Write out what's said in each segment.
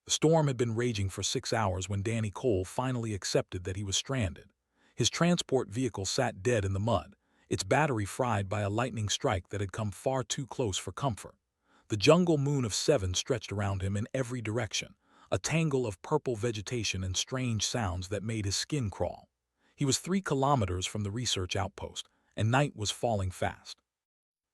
The storm had been raging for 6 hours when Danny Cole finally accepted that he was stranded. His transport vehicle sat dead in the mud, its battery fried by a lightning strike that had come far too close for comfort. The jungle moon of 7 stretched around him in every direction, a tangle of purple vegetation and strange sounds that made his skin crawl. He was 3 kilometers from the research outpost, and night was falling fast.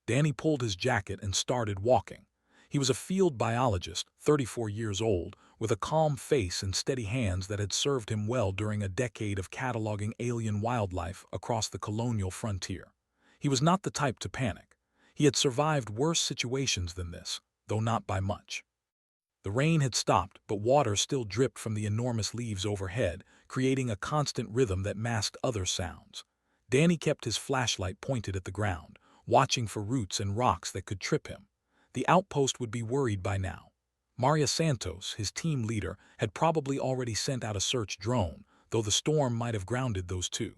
Danny pulled his jacket and started walking. He was a field biologist, 34 years old, with a calm face and steady hands that had served him well during a decade of cataloging alien wildlife across the colonial frontier. He was not the type to panic. He had survived worse situations than this, though not by much. The rain had stopped, but water still dripped from the enormous leaves overhead, creating a constant rhythm that masked other sounds. Danny kept his flashlight pointed at the ground, watching for roots and rocks that could trip him. The outpost would be worried by now. Maria Santos, his team leader, had probably already sent out a search drone, though the storm might have grounded those two.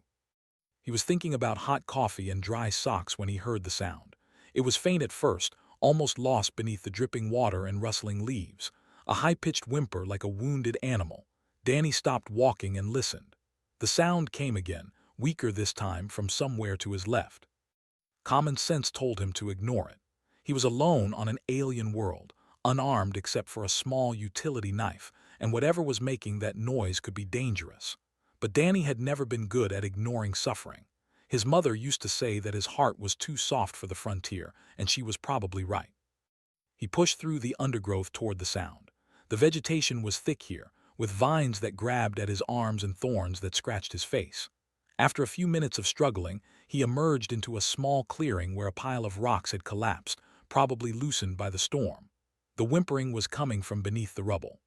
He was thinking about hot coffee and dry socks when he heard the sound. It was faint at first, almost lost beneath the dripping water and rustling leaves, a high-pitched whimper like a wounded animal. Danny stopped walking and listened. The sound came again, weaker this time from somewhere to his left. Common sense told him to ignore it. He was alone on an alien world, unarmed except for a small utility knife, and whatever was making that noise could be dangerous. But Danny had never been good at ignoring suffering. His mother used to say that his heart was too soft for the frontier, and she was probably right. He pushed through the undergrowth toward the sound. The vegetation was thick here, with vines that grabbed at his arms and thorns that scratched his face. After a few minutes of struggling, he emerged into a small clearing where a pile of rocks had collapsed, probably loosened by the storm. The whimpering was coming from beneath the rubble.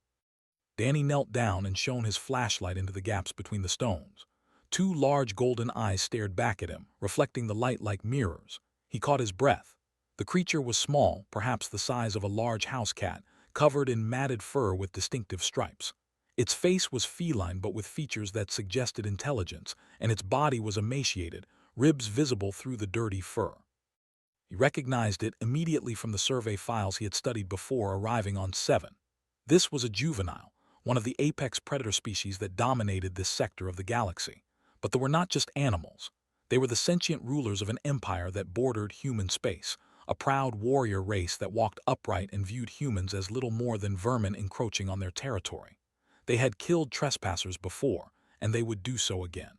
Danny knelt down and shone his flashlight into the gaps between the stones. 2 large golden eyes stared back at him, reflecting the light like mirrors. He caught his breath. The creature was small, perhaps the size of a large house cat, covered in matted fur with distinctive stripes. Its face was feline but with features that suggested intelligence, and its body was emaciated, ribs visible through the dirty fur. He recognized it immediately from the survey files he had studied before arriving on 7. This was a juvenile, one of the apex predator species that dominated this sector of the galaxy. But they were not just animals. They were the sentient rulers of an empire that bordered human space, a proud warrior race that walked upright and viewed humans as little more than vermin encroaching on their territory. They had killed trespassers before, and they would do so again.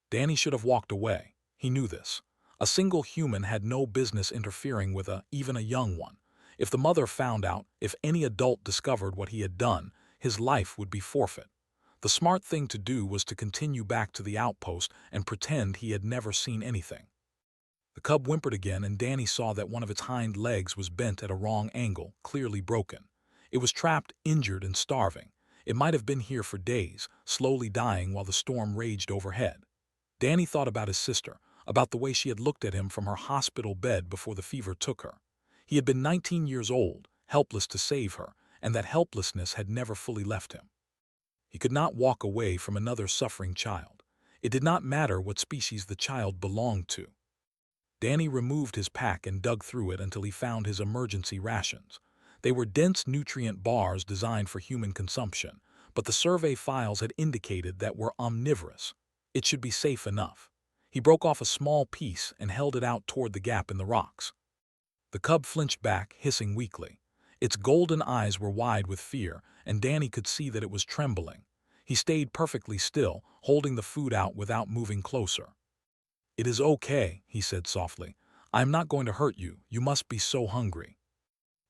Danny should have walked away. He knew this. A single human had no business interfering with even a young one. If the mother found out, if any adult discovered what he had done, his life would be forfeit. The smart thing to do was to continue back to the outpost and pretend he had never seen anything. The cub whimpered again, and Danny saw that one of its hind legs was bent at a wrong angle, clearly broken. It was trapped, injured, and starving. It might have been here for days, slowly dying while the storm raged overhead. Danny thought about his sister, about the way she had looked at him from her hospital bed before the fever took her. He had been 19 years old, helpless to save her, and that helplessness had never fully left him. He could not walk away from another suffering child. It did not matter what species the child belonged to. Danny removed his pack and dug through it until he found his emergency rations. They were dense nutrient bars designed for human consumption, but the survey files had indicated that were omnivorous. It should be safe enough. He broke off a small piece and held it out toward the gap in the rocks. The cub flinched back, hissing weakly. Its golden eyes were wide with fear, and Danny could see that it was trembling. He stayed perfectly still, holding the food out without moving closer. "It is okay," he said softly. "I am not going to hurt you. You must be so hungry."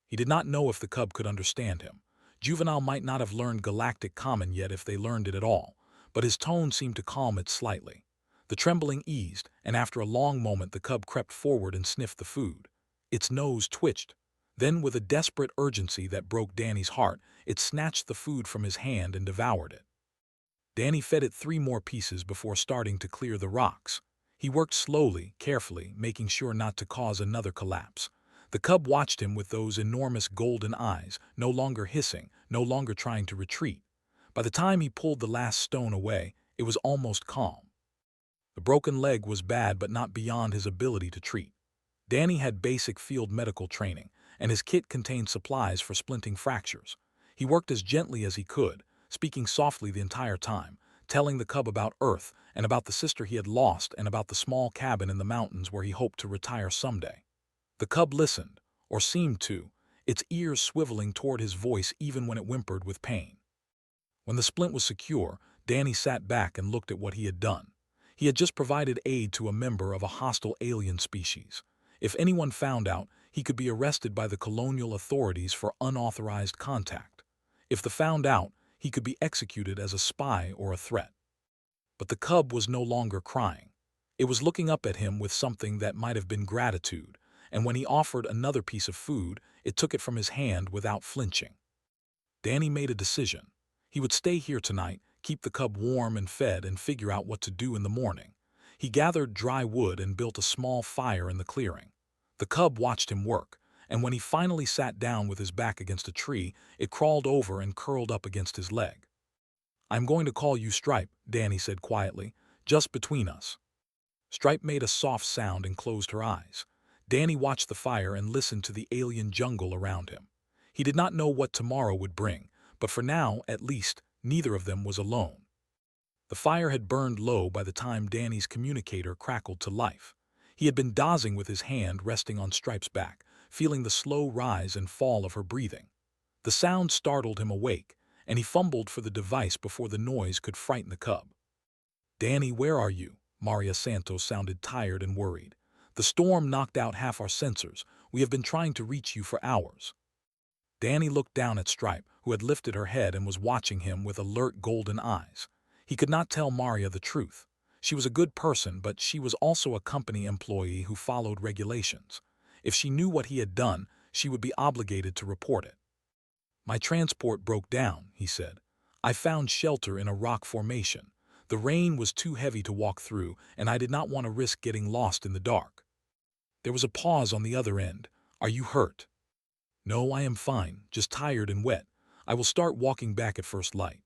He did not know if the cub could understand him. Juvenile might not have learned Galactic Common yet if they learned it at all, but his tone seemed to calm it slightly. The trembling eased, and after a long moment the cub crept forward and sniffed the food. Its nose twitched. Then, with a desperate urgency that broke Danny's heart, it snatched the food from his hand and devoured it. Danny fed it 3 more pieces before starting to clear the rocks. He worked slowly, carefully, making sure not to cause another collapse. The cub watched him with those enormous golden eyes, no longer hissing, no longer trying to retreat. By the time he pulled the last stone away, it was almost calm. The broken leg was bad but not beyond his ability to treat. Danny had basic field medical training, and his kit contained supplies for splinting fractures. He worked as gently as he could, speaking softly the entire time, telling the cub about Earth and about the sister he had lost and about the small cabin in the mountains where he hoped to retire someday. The cub listened, or seemed to, its ears swiveling toward his voice even when it whimpered with pain. When the splint was secure, Danny sat back and looked at what he had done. He had just provided aid to a member of a hostile alien species. If anyone found out, he could be arrested by the colonial authorities for unauthorized contact. If they found out, he could be executed as a spy or a threat. But the cub was no longer crying. It was looking up at him with something that might have been gratitude, and when he offered another piece of food, it took it from his hand without flinching. Danny made a decision. He would stay here tonight, keep the cub warm and fed, and figure out what to do in the morning. He gathered dry wood and built a small fire in the clearing. The cub watched him work, and when he finally sat down with his back against a tree, it crawled over and curled up against his leg. "I'm going to call you Stripe," Danny said quietly, "just between us." Stripe made a soft sound and closed her eyes. Danny watched the fire and listened to the alien jungle around him. He did not know what tomorrow would bring, but for now, at least, neither of them was alone. The fire had burned low by the time Danny's communicator crackled to life. He had been dozing with his hand resting on Stripe's back, feeling the slow rise and fall of her breathing. The sound startled him awake, and he fumbled for the device before the noise could frighten the cub. "Danny, where are you?" Maria Santos sounded tired and worried. "The storm knocked out half our sensors. We have been trying to reach you for hours." Danny looked down at Stripe, who had lifted her head and was watching him with alert golden eyes. He could not tell Maria the truth. She was a good person, but she was also a company employee who followed regulations. If she knew what he had done, she would be obligated to report it. "My transport broke down," he said. "I found shelter in a rock formation. The rain was too heavy to walk through, and I did not want to risk getting lost in the dark." There was a pause on the other end. "Are you hurt?" "No, I am fine, just tired and wet. I will start walking back at first light."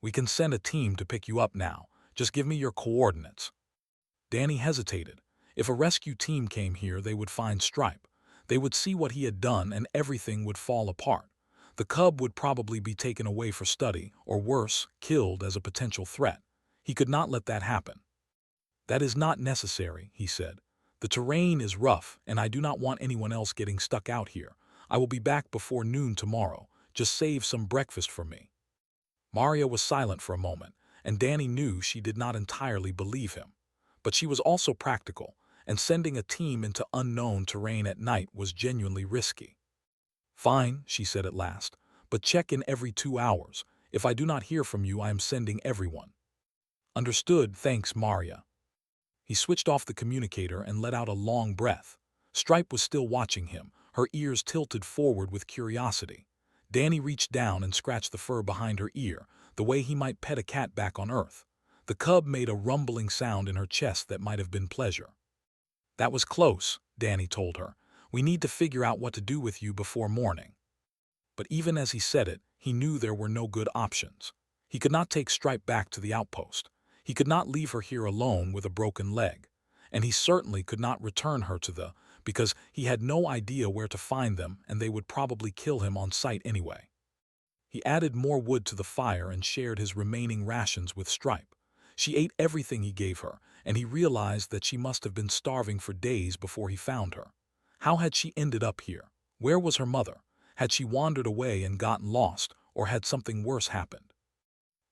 "We can send a team to pick you up now. Just give me your coordinates." Danny hesitated. If a rescue team came here, they would find Stripe. They would see what he had done and everything would fall apart. The cub would probably be taken away for study, or worse, killed as a potential threat. He could not let that happen. "That is not necessary," he said. "The terrain is rough, and I do not want anyone else getting stuck out here. I will be back before noon tomorrow. Just save some breakfast for me." Maria was silent for a moment, and Danny knew she did not entirely believe him. But she was also practical, and sending a team into unknown terrain at night was genuinely risky. "Fine," she said at last, "but check in every 2 hours. If I do not hear from you, I am sending everyone." "Understood, thanks, Maria." He switched off the communicator and let out a long breath. Stripe was still watching him, her ears tilted forward with curiosity. Danny reached down and scratched the fur behind her ear, the way he might pet a cat back on Earth. The cub made a rumbling sound in her chest that might have been pleasure. "That was close," Danny told her. "We need to figure out what to do with you before morning." But even as he said it, he knew there were no good options. He could not take Stripe back to the outpost. He could not leave her here alone with a broken leg. And he certainly could not return her to because he had no idea where to find them and they would probably kill him on sight anyway. He added more wood to the fire and shared his remaining rations with Stripe. She ate everything he gave her, and he realized that she must have been starving for days before he found her. How had she ended up here? Where was her mother? Had she wandered away and gotten lost, or had something worse happened?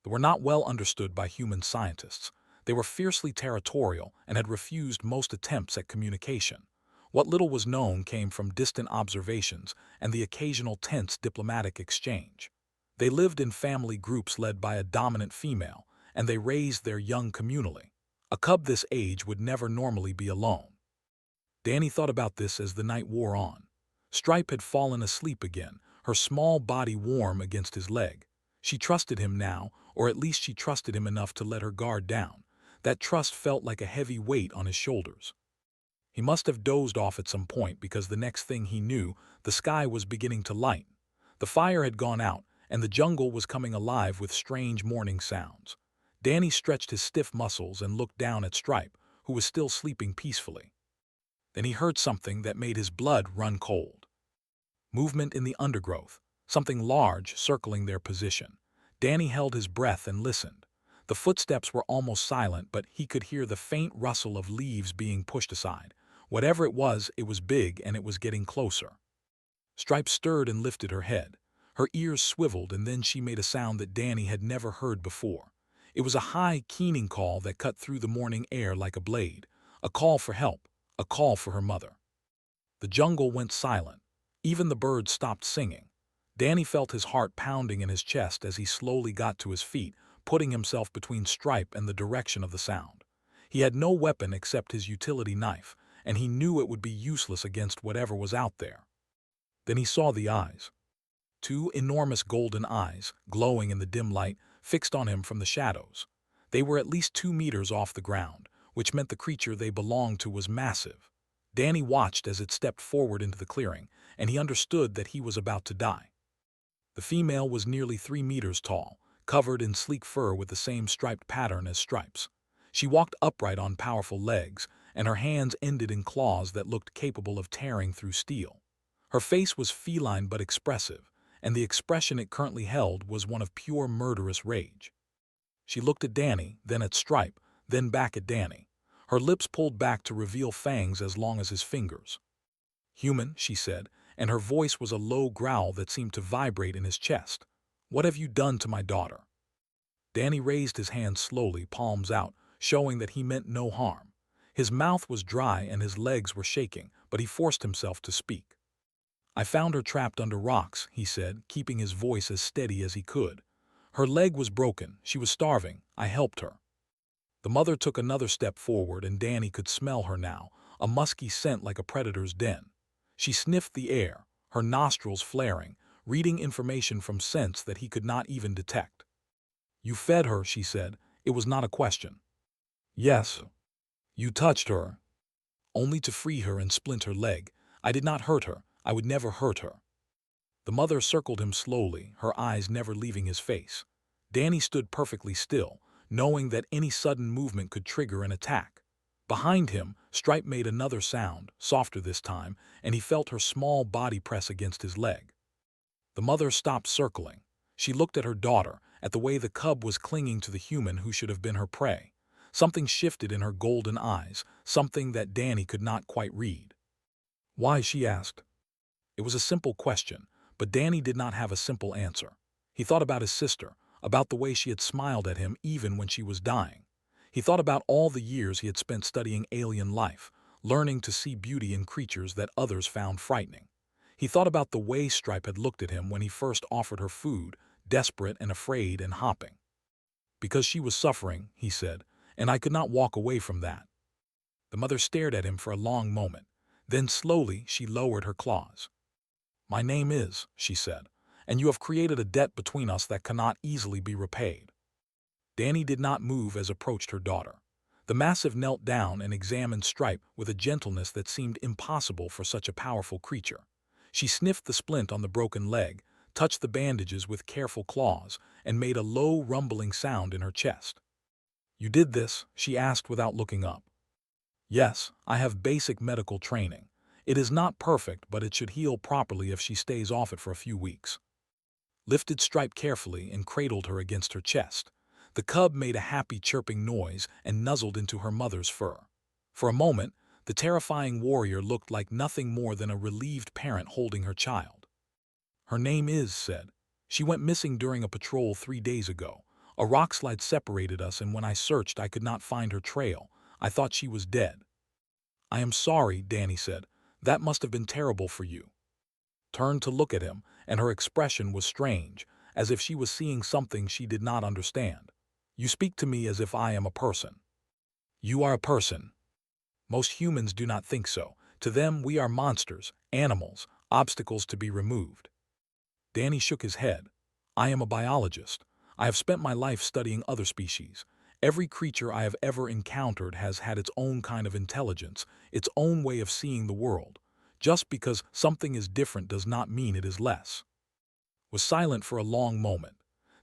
They were not well understood by human scientists. They were fiercely territorial and had refused most attempts at communication. What little was known came from distant observations and the occasional tense diplomatic exchange. They lived in family groups led by a dominant female, and they raised their young communally. A cub this age would never normally be alone. Danny thought about this as the night wore on. Stripe had fallen asleep again, her small body warm against his leg. She trusted him now, or at least she trusted him enough to let her guard down. That trust felt like a heavy weight on his shoulders. He must have dozed off at some point because the next thing he knew, the sky was beginning to light. The fire had gone out, and the jungle was coming alive with strange morning sounds. Danny stretched his stiff muscles and looked down at Stripe, who was still sleeping peacefully. Then he heard something that made his blood run cold. Movement in the undergrowth. something large circling their position. Danny held his breath and listened. The footsteps were almost silent, but he could hear the faint rustle of leaves being pushed aside. Whatever it was big and it was getting closer. Stripe stirred and lifted her head. Her ears swiveled, and then she made a sound that Danny had never heard before. It was a high, keening call that cut through the morning air like a blade. A call for help. A call for her mother. The jungle went silent. Even the birds stopped singing. Danny felt his heart pounding in his chest as he slowly got to his feet, putting himself between Stripe and the direction of the sound. He had no weapon except his utility knife, and he knew it would be useless against whatever was out there. Then he saw the eyes. Two enormous golden eyes, glowing in the dim light, fixed on him from the shadows. They were at least 2 meters off the ground, which meant the creature they belonged to was massive. Danny watched as it stepped forward into the clearing, and he understood that he was about to die. The female was nearly 3 meters tall, covered in sleek fur with the same striped pattern as Stripe's. She walked upright on powerful legs, and her hands ended in claws that looked capable of tearing through steel. Her face was feline but expressive, and the expression it currently held was one of pure murderous rage. She looked at Danny, then at Stripe, then back at Danny. Her lips pulled back to reveal fangs as long as his fingers. "Human," she said, and her voice was a low growl that seemed to vibrate in his chest. "What have you done to my daughter?" Danny raised his hands slowly, palms out, showing that he meant no harm. His mouth was dry and his legs were shaking, but he forced himself to speak. "I found her trapped under rocks," he said, keeping his voice as steady as he could. "Her leg was broken. She was starving. I helped her." The mother took another step forward, and Danny could smell her now, a musky scent like a predator's den. She sniffed the air, her nostrils flaring, reading information from scents that he could not even detect. "You fed her," she said. "It was not a question." "Yes." "You touched her." "Only to free her and splint her leg. I did not hurt her. I would never hurt her." The mother circled him slowly, her eyes never leaving his face. Danny stood perfectly still, knowing that any sudden movement could trigger an attack. Behind him, Stripe made another sound, softer this time, and he felt her small body press against his leg. The mother stopped circling. She looked at her daughter, at the way the cub was clinging to the human who should have been her prey. Something shifted in her golden eyes, something that Danny could not quite read. "Why?" she asked. It was a simple question, but Danny did not have a simple answer. He thought about his sister, about the way she had smiled at him even when she was dying. He thought about all the years he had spent studying alien life, learning to see beauty in creatures that others found frightening. He thought about the way Stripe had looked at him when he first offered her food, desperate and afraid and hopping. "Because she was suffering," he said, "and I could not walk away from that." The mother stared at him for a long moment. Then slowly she lowered her claws. "My name is," she said, "and you have created a debt between us that cannot easily be repaid." Danny did not move as approached her daughter. The massive knelt down and examined Stripe with a gentleness that seemed impossible for such a powerful creature. She sniffed the splint on the broken leg, touched the bandages with careful claws, and made a low rumbling sound in her chest. "You did this?" she asked without looking up. "Yes, I have basic medical training. It is not perfect, but it should heal properly if she stays off it for a few weeks." Lifted Stripe carefully and cradled her against her chest. The cub made a happy chirping noise and nuzzled into her mother's fur. For a moment, the terrifying warrior looked like nothing more than a relieved parent holding her child. "Her name is," said. "She went missing during a patrol 3 days ago. A rockslide separated us, and when I searched I could not find her trail. I thought she was dead." "I am sorry," Danny said. "That must have been terrible for you." Turned to look at him, and her expression was strange, as if she was seeing something she did not understand. "You speak to me as if I am a person." "You are a person." "Most humans do not think so. To them we are monsters, animals, obstacles to be removed." Danny shook his head. "I am a biologist. I have spent my life studying other species. Every creature I have ever encountered has had its own kind of intelligence, its own way of seeing the world. Just because something is different does not mean it is less." Was silent for a long moment.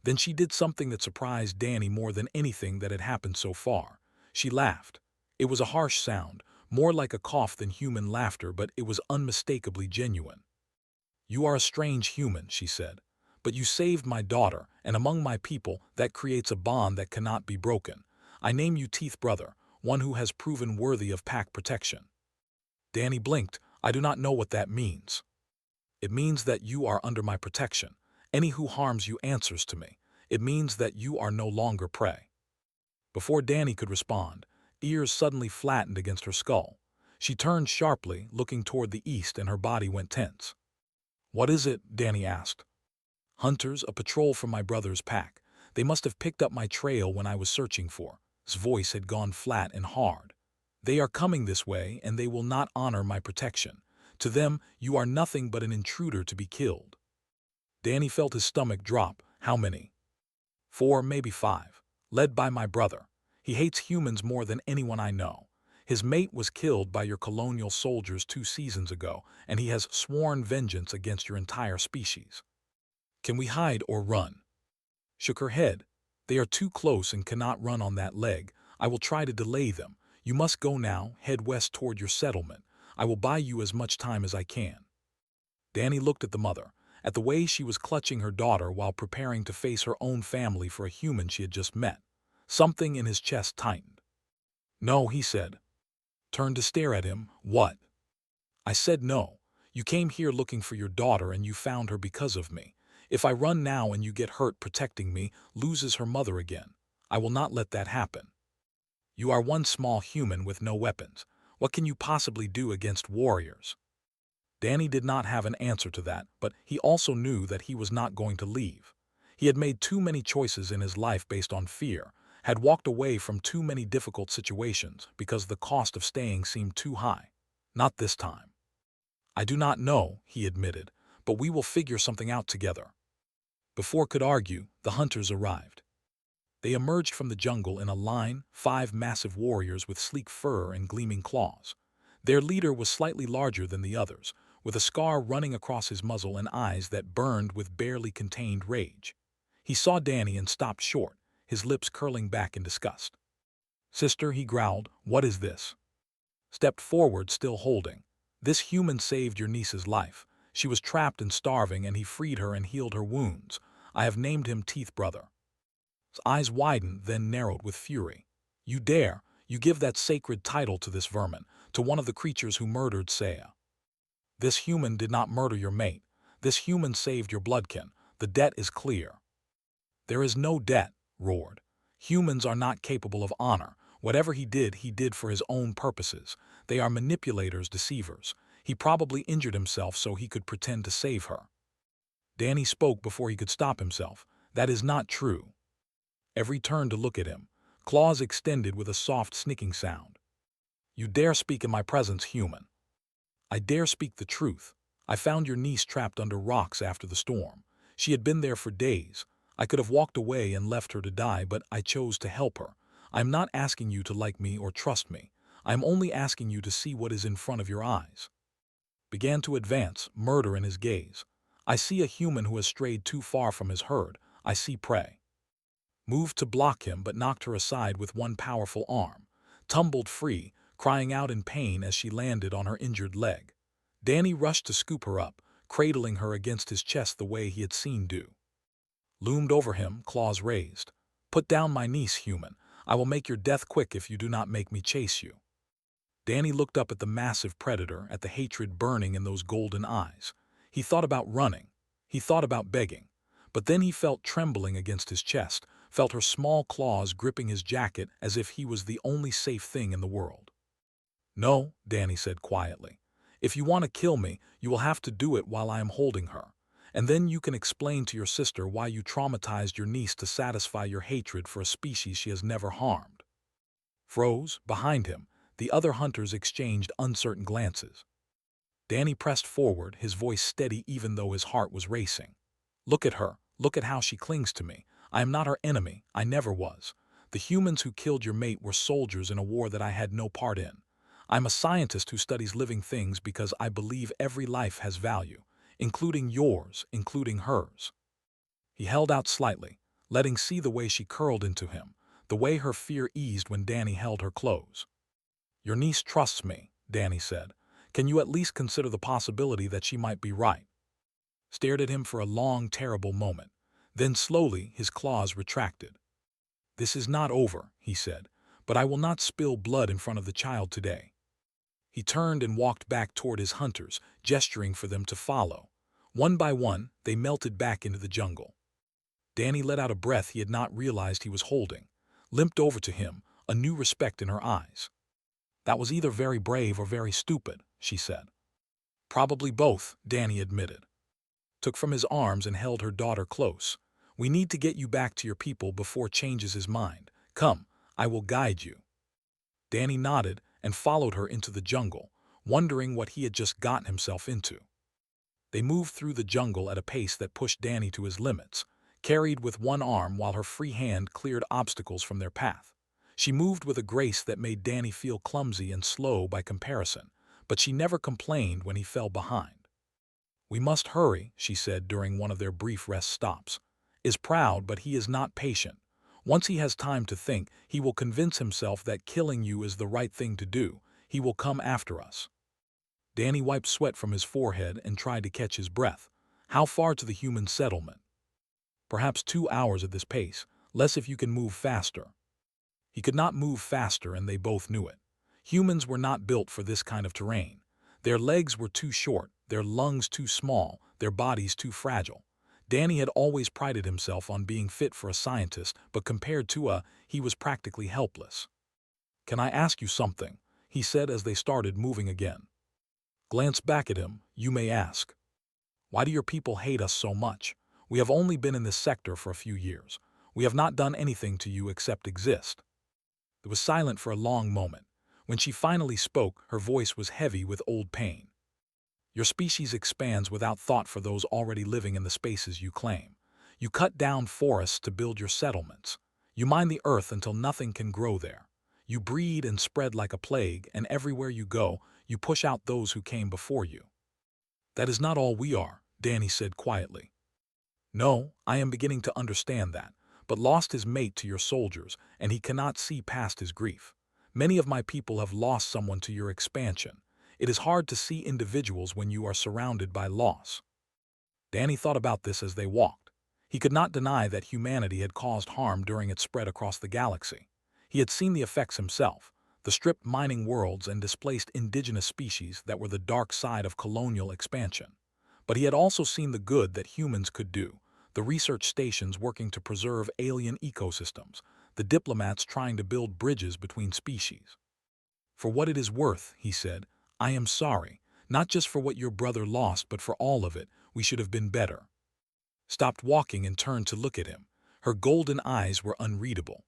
Then she did something that surprised Danny more than anything that had happened so far. She laughed. It was a harsh sound, more like a cough than human laughter, but it was unmistakably genuine. "You are a strange human," she said. "But you saved my daughter, and among my people that creates a bond that cannot be broken. I name you Teeth Brother, one who has proven worthy of pack protection." Danny blinked. "I do not know what that means." "It means that you are under my protection. Any who harms you answers to me. It means that you are no longer prey." Before Danny could respond, ears suddenly flattened against her skull. She turned sharply, looking toward the east, and her body went tense. "What is it?" Danny asked. "Hunters, a patrol from my brother's pack. They must have picked up my trail when I was searching for." His voice had gone flat and hard. "They are coming this way, and they will not honor my protection. To them, you are nothing but an intruder to be killed." Danny felt his stomach drop. "How many?" "4, maybe 5. Led by my brother. He hates humans more than anyone I know. His mate was killed by your colonial soldiers 2 seasons ago, and he has sworn vengeance against your entire species." "Can we hide or run?" Shook her head. "They are too close and cannot run on that leg. I will try to delay them. You must go now, head west toward your settlement. I will buy you as much time as I can." Danny looked at the mother, at the way she was clutching her daughter while preparing to face her own family for a human she had just met. Something in his chest tightened. "No," he said. Turned to stare at him. "What?" "I said no. You came here looking for your daughter and you found her because of me. If I run now and you get hurt protecting me, loses her mother again. I will not let that happen. You are one small human with no weapons. What can you possibly do against warriors?" Danny did not have an answer to that, but he also knew that he was not going to leave. He had made too many choices in his life based on fear, had walked away from too many difficult situations because the cost of staying seemed too high. Not this time. "I do not know," he admitted, "but we will figure something out together." Before could argue, the hunters arrived. They emerged from the jungle in a line, 5 massive warriors with sleek fur and gleaming claws. Their leader was slightly larger than the others, with a scar running across his muzzle and eyes that burned with barely contained rage. He saw Danny and stopped short, his lips curling back in disgust. "Sister," he growled, "what is this?" Stepped forward, still holding. "This human saved your niece's life. She was trapped and starving, and he freed her and healed her wounds. I have named him Teeth Brother." His eyes widened, then narrowed with fury. "You dare! You give that sacred title to this vermin, to one of the creatures who murdered Saya. This human did not murder your mate. This human saved your bloodkin. The debt is clear." "There is no debt," roared. "Humans are not capable of honor. Whatever he did for his own purposes. They are manipulators, deceivers. He probably injured himself so he could pretend to save her." Danny spoke before he could stop himself. "That is not true." Every turned to look at him, claws extended with a soft snicking sound. "You dare speak in my presence, human?" "I dare speak the truth. I found your niece trapped under rocks after the storm. She had been there for days. I could have walked away and left her to die, but I chose to help her. I am not asking you to like me or trust me. I am only asking you to see what is in front of your eyes." Began to advance, murder in his gaze. "I see a human who has strayed too far from his herd. I see prey." Moved to block him, but knocked her aside with one powerful arm. Tumbled free, crying out in pain as she landed on her injured leg. Danny rushed to scoop her up, cradling her against his chest the way he had seen do. Loomed over him, claws raised. "Put down my niece, human. I will make your death quick if you do not make me chase you." Danny looked up at the massive predator, at the hatred burning in those golden eyes. He thought about running. He thought about begging. But then he felt trembling against his chest, felt her small claws gripping his jacket as if he was the only safe thing in the world. "No," Danny said quietly. "If you want to kill me, you will have to do it while I am holding her. And then you can explain to your sister why you traumatized your niece to satisfy your hatred for a species she has never harmed." Froze, behind him, the other hunters exchanged uncertain glances. Danny pressed forward, his voice steady even though his heart was racing. "Look at her. Look at how she clings to me. I am not her enemy. I never was. The humans who killed your mate were soldiers in a war that I had no part in. I'm a scientist who studies living things because I believe every life has value, including yours, including hers." He held out slightly, letting see the way she curled into him, the way her fear eased when Danny held her close. "Your niece trusts me," Danny said. "Can you at least consider the possibility that she might be right?" stared at him for a long, terrible moment. Then slowly his claws retracted. "This is not over," he said, "but I will not spill blood in front of the child today." He turned and walked back toward his hunters, gesturing for them to follow. One by one, they melted back into the jungle. Danny let out a breath he had not realized he was holding, limped over to him, a new respect in her eyes. "That was either very brave or very stupid," she said. "Probably both," Danny admitted. Took from his arms and held her daughter close. "We need to get you back to your people before changes his mind. Come, I will guide you." Danny nodded and followed her into the jungle, wondering what he had just gotten himself into. They moved through the jungle at a pace that pushed Danny to his limits, carried with one arm while her free hand cleared obstacles from their path. She moved with a grace that made Danny feel clumsy and slow by comparison, but she never complained when he fell behind. "We must hurry," she said during one of their brief rest stops. "Is proud, but he is not patient. Once he has time to think, he will convince himself that killing you is the right thing to do. He will come after us." Danny wiped sweat from his forehead and tried to catch his breath. How far to the human settlement? Perhaps 2 hours at this pace, less if you can move faster. He could not move faster, and they both knew it. Humans were not built for this kind of terrain. Their legs were too short, their lungs too small, their bodies too fragile. Danny had always prided himself on being fit for a scientist, but compared to he was practically helpless. "Can I ask you something?" he said as they started moving again. Glance back at him. "You may ask. Why do your people hate us so much? We have only been in this sector for a few years. We have not done anything to you except exist." It was silent for a long moment. When she finally spoke, her voice was heavy with old pain. "Your species expands without thought for those already living in the spaces you claim. You cut down forests to build your settlements. You mine the earth until nothing can grow there. You breed and spread like a plague, and everywhere you go, you push out those who came before you." "That is not all we are," Danny said quietly. "No, I am beginning to understand that, but lost his mate to your soldiers, and he cannot see past his grief. Many of my people have lost someone to your expansion. It is hard to see individuals when you are surrounded by loss." Danny thought about this as they walked. He could not deny that humanity had caused harm during its spread across the galaxy. He had seen the effects himself, the stripped mining worlds and displaced indigenous species that were the dark side of colonial expansion. But he had also seen the good that humans could do, the research stations working to preserve alien ecosystems, the diplomats trying to build bridges between species. "For what it is worth," he said, "I am sorry, not just for what your brother lost, but for all of it. We should have been better." Stopped walking and turned to look at him. Her golden eyes were unreadable.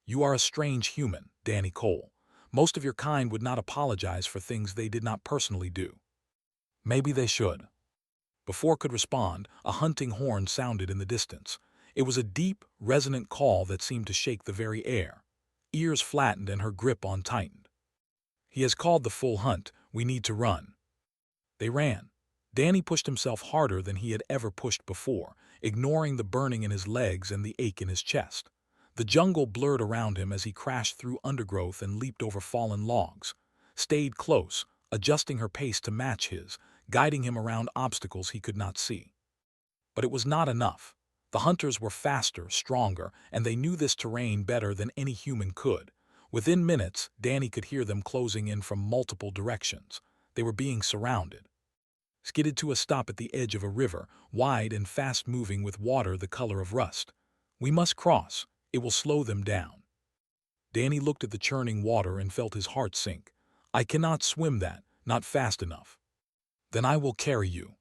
"You are a strange human, Danny Cole. Most of your kind would not apologize for things they did not personally do." "Maybe they should." Before could respond, a hunting horn sounded in the distance. It was a deep, resonant call that seemed to shake the very air. Ears flattened and her grip on tightened. "He has called the full hunt. We need to run." They ran. Danny pushed himself harder than he had ever pushed before, ignoring the burning in his legs and the ache in his chest. The jungle blurred around him as he crashed through undergrowth and leaped over fallen logs. Stayed close, adjusting her pace to match his, guiding him around obstacles he could not see. But it was not enough. The hunters were faster, stronger, and they knew this terrain better than any human could. Within minutes, Danny could hear them closing in from multiple directions. They were being surrounded. Skidded to a stop at the edge of a river, wide and fast-moving with water the color of rust. "We must cross. It will slow them down." Danny looked at the churning water and felt his heart sink. "I cannot swim that, not fast enough." "Then I will carry you."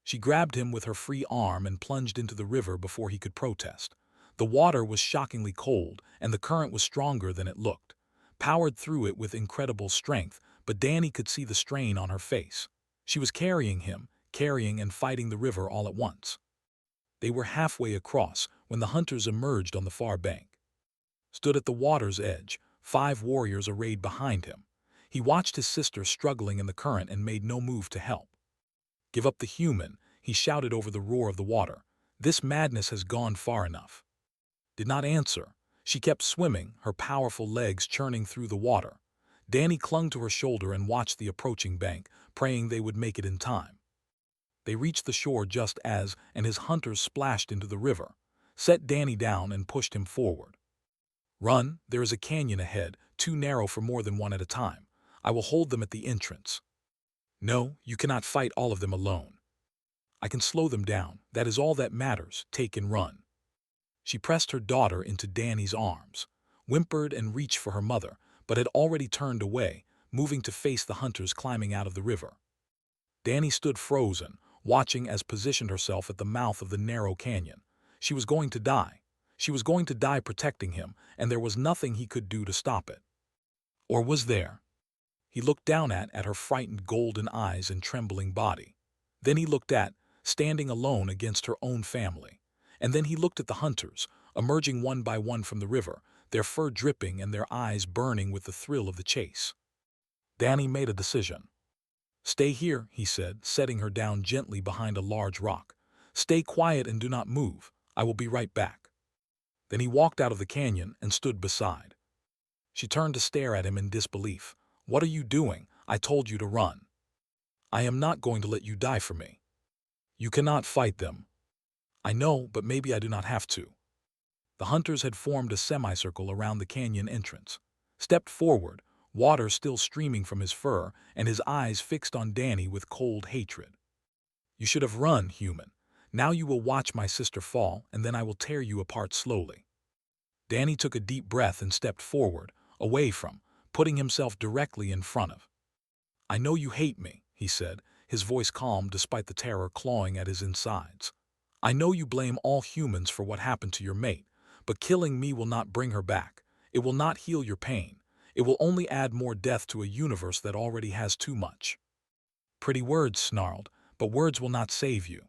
She grabbed him with her free arm and plunged into the river before he could protest. The water was shockingly cold, and the current was stronger than it looked. Powered through it with incredible strength, but Danny could see the strain on her face. She was carrying him, carrying and fighting the river all at once. They were halfway across when the hunters emerged on the far bank. Stood at the water's edge, 5 warriors arrayed behind him. He watched his sister struggling in the current and made no move to help. "Give up the human," he shouted over the roar of the water. "This madness has gone far enough." Did not answer. She kept swimming, her powerful legs churning through the water. Danny clung to her shoulder and watched the approaching bank, praying they would make it in time. They reached the shore just as, and his hunters splashed into the river, set Danny down and pushed him forward. Run, there is a canyon ahead, too narrow for more than one at a time. I will hold them at the entrance. No, you cannot fight all of them alone. I can slow them down, that is all that matters, take and run. She pressed her daughter into Danny's arms, whimpered and reached for her mother, but had already turned away, moving to face the hunters climbing out of the river. Danny stood frozen, watching as positioned herself at the mouth of the narrow canyon. She was going to die. She was going to die protecting him, and there was nothing he could do to stop it. Or was there? He looked down at her frightened golden eyes and trembling body. Then he looked at, standing alone against her own family. And then he looked at the hunters, emerging one by one from the river, their fur dripping and their eyes burning with the thrill of the chase. Danny made a decision. Stay here, he said, setting her down gently behind a large rock. Stay quiet and do not move. I will be right back. Then he walked out of the canyon and stood beside. She turned to stare at him in disbelief. What are you doing? I told you to run. I am not going to let you die for me. You cannot fight them. I know, but maybe I do not have to. The hunters had formed a semicircle around the canyon entrance. Stepped forward, water still streaming from his fur, and his eyes fixed on Danny with cold hatred. You should have run, human. Now you will watch my sister fall, and then I will tear you apart slowly. Danny took a deep breath and stepped forward, away from, putting himself directly in front of. I know you hate me, he said, his voice calm despite the terror clawing at his insides. I know you blame all humans for what happened to your mate, but killing me will not bring her back. It will not heal your pain. It will only add more death to a universe that already has too much. Pretty words, snarled, but words will not save you.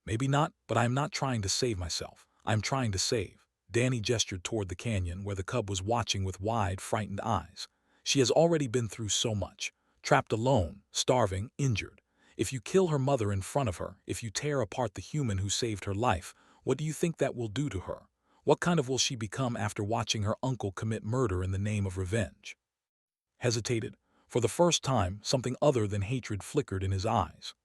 Maybe not, but I am not trying to save myself. I am trying to save. Danny gestured toward the canyon where the cub was watching with wide, frightened eyes. She has already been through so much. Trapped alone, starving, injured. If you kill her mother in front of her, if you tear apart the human who saved her life, what do you think that will do to her? What kind of will she become after watching her uncle commit murder in the name of revenge? Hesitated. For the first time, something other than hatred flickered in his eyes.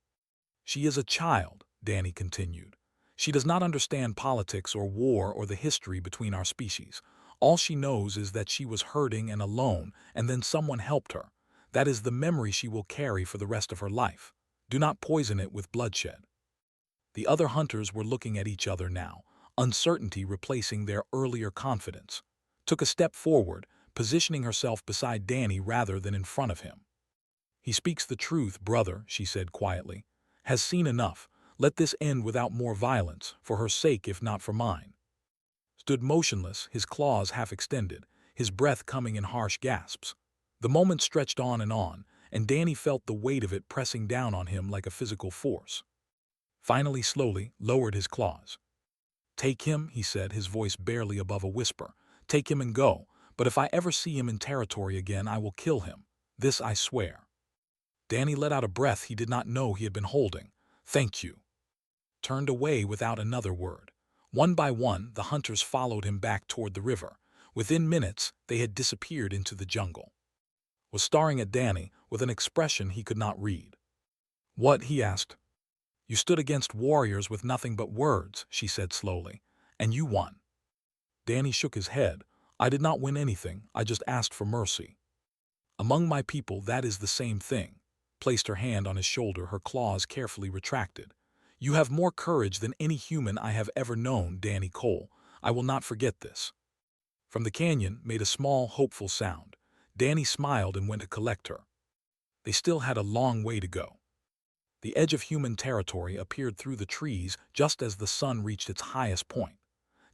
She is a child, Danny continued. She does not understand politics or war or the history between our species. All she knows is that she was hurting and alone, and then someone helped her. That is the memory she will carry for the rest of her life. Do not poison it with bloodshed. The other hunters were looking at each other now, uncertainty replacing their earlier confidence. Took a step forward, positioning herself beside Danny rather than in front of him. He speaks the truth, brother, she said quietly. Has seen enough. Let this end without more violence, for her sake if not for mine. Stood motionless, his claws half extended, his breath coming in harsh gasps. The moment stretched on, and Danny felt the weight of it pressing down on him like a physical force. Finally, slowly, lowered his claws. Take him, he said, his voice barely above a whisper. Take him and go, but if I ever see him in territory again, I will kill him. This I swear. Danny let out a breath he did not know he had been holding. Thank you. Turned away without another word. One by one, the hunters followed him back toward the river. Within minutes, they had disappeared into the jungle. Was staring at Danny with an expression he could not read. What? He asked. You stood against warriors with nothing but words, she said slowly, and you won. Danny shook his head. I did not win anything, I just asked for mercy. Among my people, that is the same thing. Placed her hand on his shoulder, her claws carefully retracted. You have more courage than any human I have ever known, Danny Cole. I will not forget this. From the canyon made a small, hopeful sound. Danny smiled and went to collect her. They still had a long way to go. The edge of human territory appeared through the trees just as the sun reached its highest point.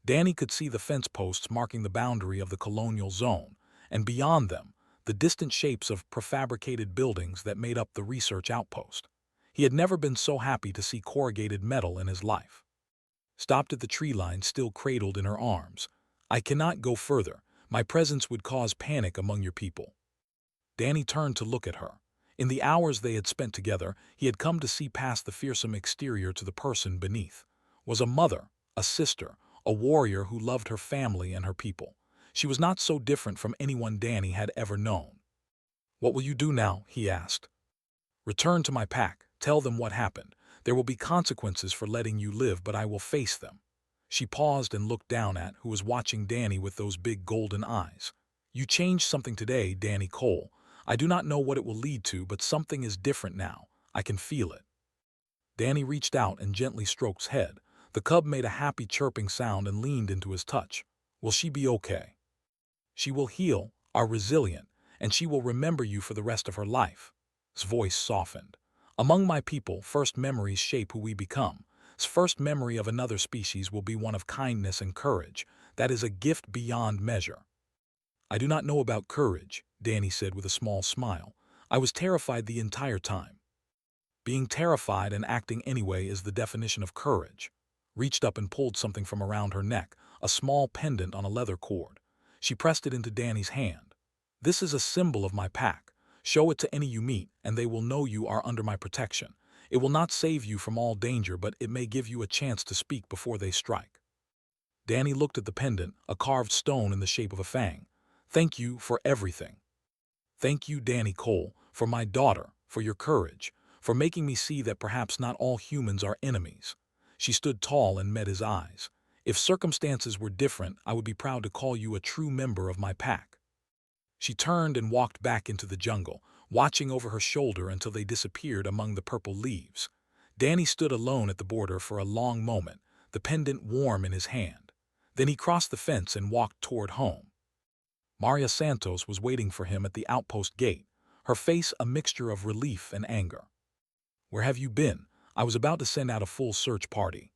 Danny could see the fence posts marking the boundary of the colonial zone, and beyond them, the distant shapes of prefabricated buildings that made up the research outpost. He had never been so happy to see corrugated metal in his life. Stopped at the tree line, still cradled in her arms. I cannot go further. My presence would cause panic among your people. Danny turned to look at her. In the hours they had spent together, he had come to see past the fearsome exterior to the person beneath. Was a mother, a sister, a warrior who loved her family and her people. She was not so different from anyone Danny had ever known. What will you do now? He asked. Return to my pack. Tell them what happened. There will be consequences for letting you live, but I will face them." She paused and looked down at who was watching Danny with those big golden eyes. "You changed something today, Danny Cole. I do not know what it will lead to, but something is different now. I can feel it." Danny reached out and gently stroked his head. The cub made a happy chirping sound and leaned into his touch. "Will she be okay? She will heal, are resilient, and she will remember you for the rest of her life." His voice softened. "Among my people, first memories shape who we become. His first memory of another species will be one of kindness and courage. That is a gift beyond measure." "I do not know about courage," Danny said with a small smile. "I was terrified the entire time." "Being terrified and acting anyway is the definition of courage." Reached up and pulled something from around her neck, a small pendant on a leather cord. She pressed it into Danny's hand. "This is a symbol of my pack. Show it to any you meet, and they will know you are under my protection. It will not save you from all danger, but it may give you a chance to speak before they strike." Danny looked at the pendant, a carved stone in the shape of a fang. "Thank you for everything. Thank you, Danny Cole, for my daughter, for your courage, for making me see that perhaps not all humans are enemies." She stood tall and met his eyes. "If circumstances were different, I would be proud to call you a true member of my pack." She turned and walked back into the jungle, watching over her shoulder until they disappeared among the purple leaves. Danny stood alone at the border for a long moment, the pendant warm in his hand. Then he crossed the fence and walked toward home. Maria Santos was waiting for him at the outpost gate, her face a mixture of relief and anger. "Where have you been? I was about to send out a full search party."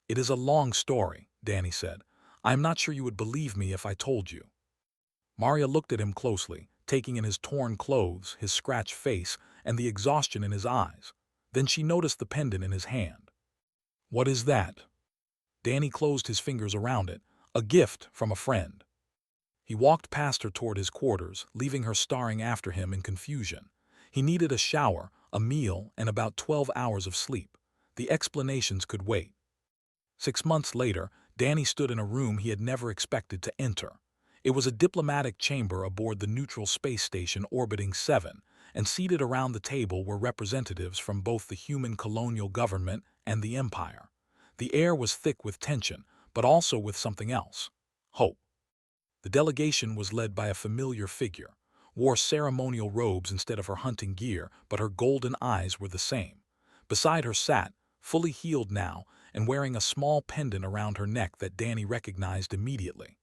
"It is a long story," Danny said. "I am not sure you would believe me if I told you." Maria looked at him closely, taking in his torn clothes, his scratched face, and the exhaustion in his eyes. Then she noticed the pendant in his hand. "What is that?" Danny closed his fingers around it. "A gift from a friend." He walked past her toward his quarters, leaving her staring after him in confusion. He needed a shower, a meal, and about 12 hours of sleep. The explanations could wait. 6 months later, Danny stood in a room he had never expected to enter. It was a diplomatic chamber aboard the neutral space station orbiting 7, and seated around the table were representatives from both the human colonial government and the Empire. The air was thick with tension, but also with something else: hope. The delegation was led by a familiar figure, wore ceremonial robes instead of her hunting gear, but her golden eyes were the same. Beside her sat, fully healed now, and wearing a small pendant around her neck that Danny recognized immediately.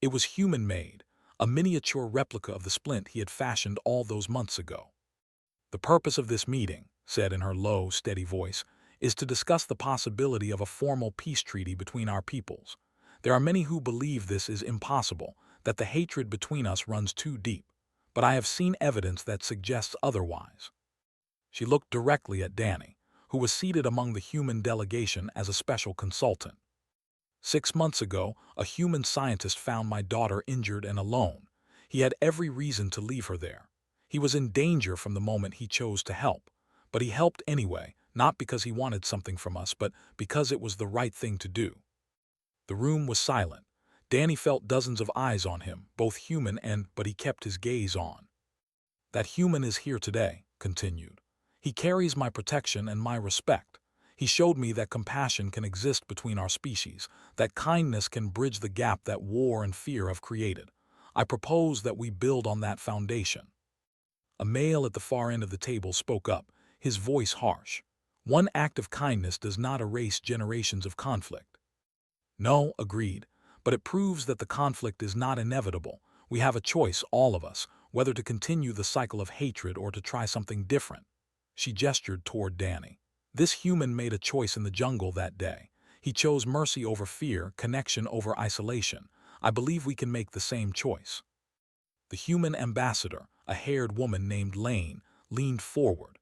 It was human-made, a miniature replica of the splint he had fashioned all those months ago. "The purpose of this meeting," said in her low, steady voice, "is to discuss the possibility of a formal peace treaty between our peoples. There are many who believe this is impossible, that the hatred between us runs too deep, but I have seen evidence that suggests otherwise." She looked directly at Danny, who was seated among the human delegation as a special consultant. 6 months ago, a human scientist found my daughter injured and alone. He had every reason to leave her there. He was in danger from the moment he chose to help, but he helped anyway, not because he wanted something from us, but because it was the right thing to do." The room was silent. Danny felt dozens of eyes on him, both human but he kept his gaze on. "That human is here today," continued. "He carries my protection and my respect. He showed me that compassion can exist between our species, that kindness can bridge the gap that war and fear have created. I propose that we build on that foundation." A male at the far end of the table spoke up, his voice harsh. "One act of kindness does not erase generations of conflict." "No," agreed, "but it proves that the conflict is not inevitable. We have a choice, all of us, whether to continue the cycle of hatred or to try something different." She gestured toward Danny. "This human made a choice in the jungle that day. He chose mercy over fear, connection over isolation. I believe we can make the same choice." The human ambassador, a haired woman named Lane, leaned forward.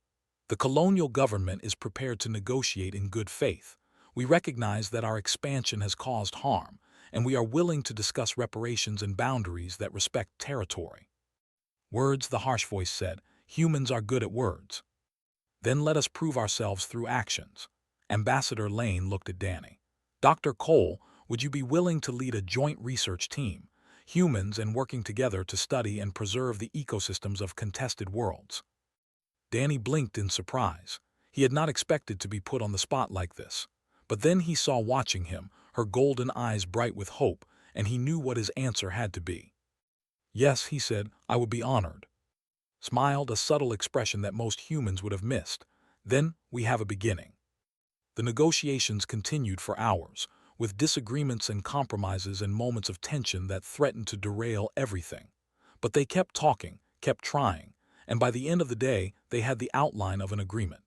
"The colonial government is prepared to negotiate in good faith. We recognize that our expansion has caused harm, and we are willing to discuss reparations and boundaries that respect territory." "Words," the harsh voice said. "Humans are good at words." "Then let us prove ourselves through actions." Ambassador Lane looked at Danny. "Dr. Cole, would you be willing to lead a joint research team, humans and working together to study and preserve the ecosystems of contested worlds?" Danny blinked in surprise. He had not expected to be put on the spot like this. But then he saw watching him, her golden eyes bright with hope, and he knew what his answer had to be. "Yes," he said, "I would be honored." Smiled, a subtle expression that most humans would have missed. "Then we have a beginning." The negotiations continued for hours, with disagreements and compromises and moments of tension that threatened to derail everything. But they kept talking, kept trying, and by the end of the day, they had the outline of an agreement.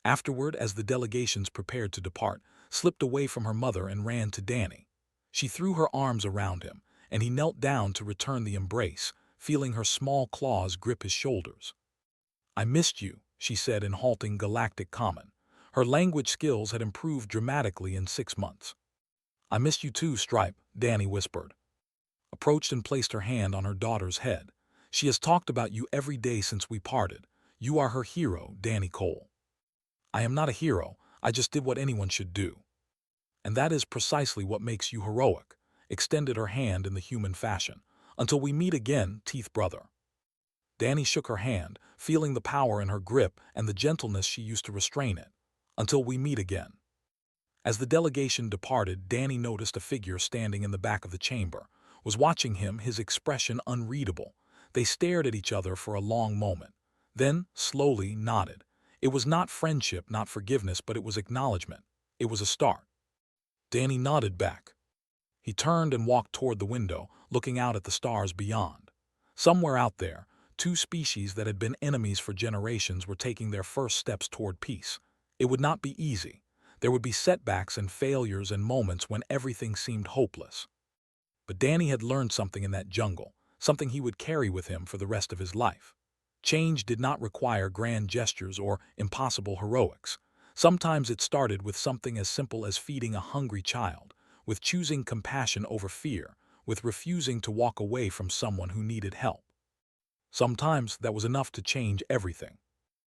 Afterward, as the delegations prepared to depart, slipped away from her mother and ran to Danny. She threw her arms around him, and he knelt down to return the embrace, feeling her small claws grip his shoulders. "I missed you," she said in halting Galactic common. Her language skills had improved dramatically in 6 months. "I missed you too, Stripe," Danny whispered. Approached and placed her hand on her daughter's head. "She has talked about you every day since we parted. You are her hero, Danny Cole." "I am not a hero, I just did what anyone should do." "And that is precisely what makes you heroic," extended her hand in the human fashion. "Until we meet again, teeth brother." Danny shook her hand, feeling the power in her grip and the gentleness she used to restrain it. "Until we meet again." As the delegation departed, Danny noticed a figure standing in the back of the chamber, was watching him, his expression unreadable. They stared at each other for a long moment, then slowly nodded. It was not friendship, not forgiveness, but it was acknowledgement. It was a start. Danny nodded back. He turned and walked toward the window, looking out at the stars beyond. Somewhere out there, two species that had been enemies for generations were taking their first steps toward peace. It would not be easy. There would be setbacks and failures and moments when everything seemed hopeless. But Danny had learned something in that jungle, something he would carry with him for the rest of his life. Change did not require grand gestures or impossible heroics. Sometimes it started with something as simple as feeding a hungry child, with choosing compassion over fear, with refusing to walk away from someone who needed help. Sometimes that was enough to change everything.